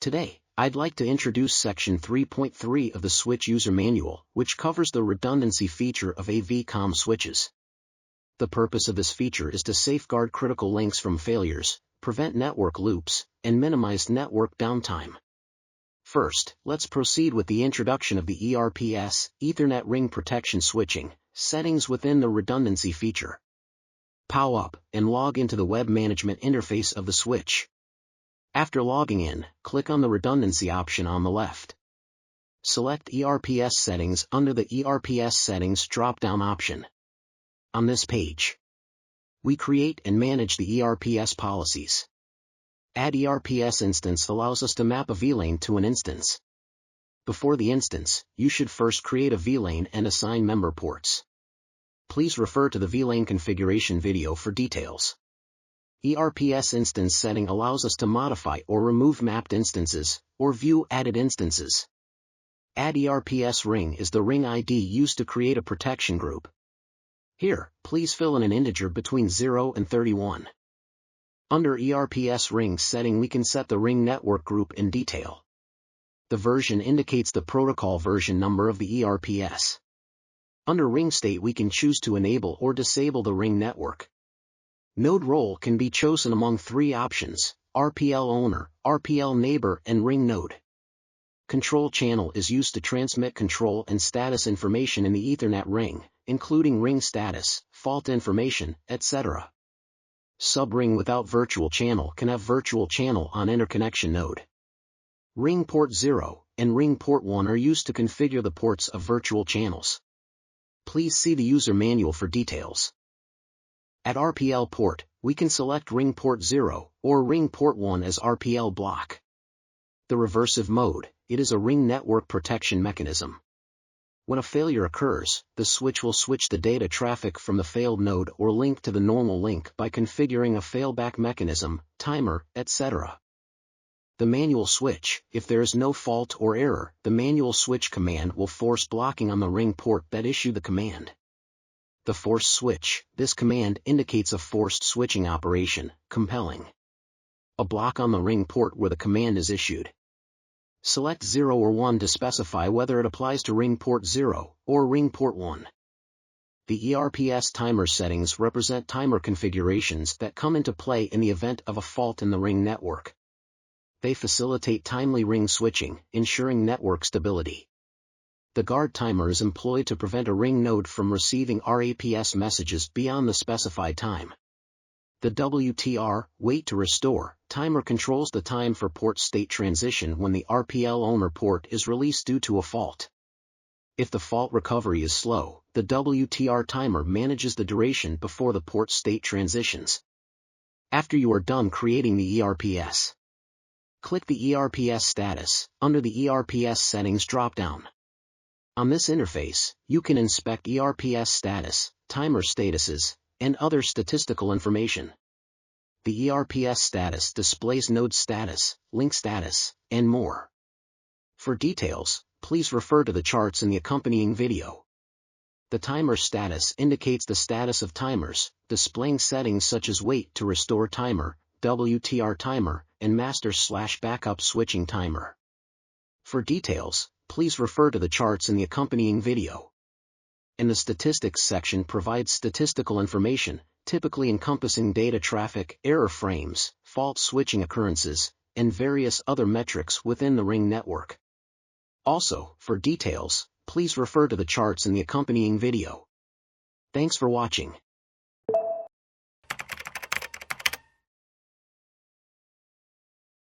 Today, I'd like to introduce Section 3.3 of the Switch User Manual, which covers the redundancy feature of Avcomm switches. The purpose of this feature is to safeguard critical links from failures, prevent network loops, and minimize network downtime. First, let's proceed with the introduction of the ERPS, Ethernet Ring Protection Switching, settings within the redundancy feature. Power up and log into the web management interface of the switch. After logging in, click on the redundancy option on the left. Select ERPS settings under the ERPS settings drop-down option. On this page, we create and manage the ERPS policies. Add ERPS instance allows us to map a VLAN to an instance. Before the instance, you should first create a VLAN and assign member ports. Please refer to the VLAN configuration video for details. ERPS instance setting allows us to modify or remove mapped instances, or view added instances. Add ERPS ring is the ring ID used to create a protection group. Here, please fill in an integer between 0 and 31. Under ERPS ring setting we can set the ring network group in detail. The version indicates the protocol version number of the ERPS. Under ring state we can choose to enable or disable the ring network. Node role can be chosen among three options: RPL owner, RPL neighbor, and ring node. Control channel is used to transmit control and status information in the Ethernet ring, including ring status, fault information, etc. Subring without virtual channel can have virtual channel on interconnection node. Ring port 0 and ring port 1 are used to configure the ports of virtual channels. Please see the user manual for details. At RPL port, we can select ring port 0 or ring port 1 as RPL block. The reversive mode, it is a ring network protection mechanism. When a failure occurs, the switch will switch the data traffic from the failed node or link to the normal link by configuring a failback mechanism, timer, etc. The manual switch, if there is no fault or error, the manual switch command will force blocking on the ring port that issue the command. The force switch, this command indicates a forced switching operation, compelling a block on the ring port where the command is issued. Select 0 or 1 to specify whether it applies to ring port 0 or ring port 1. The ERPS timer settings represent timer configurations that come into play in the event of a fault in the ring network. They facilitate timely ring switching, ensuring network stability. The guard timer is employed to prevent a ring node from receiving RAPS messages beyond the specified time. The WTR, wait to restore, timer controls the time for port state transition when the RPL owner port is released due to a fault. If the fault recovery is slow, the WTR timer manages the duration before the port state transitions. After you are done creating the ERPS, click the ERPS status under the ERPS settings drop-down. On this interface, you can inspect ERPS status, timer statuses, and other statistical information. The ERPS status displays node status, link status, and more. For details, please refer to the charts in the accompanying video. The timer status indicates the status of timers, displaying settings such as wait to restore timer, WTR timer, and master/backup switching timer. For details, please refer to the charts in the accompanying video. And the statistics section provides statistical information, typically encompassing data traffic, error frames, fault switching occurrences, and various other metrics within the ring network. Also, for details, please refer to the charts in the accompanying video. Thanks for watching.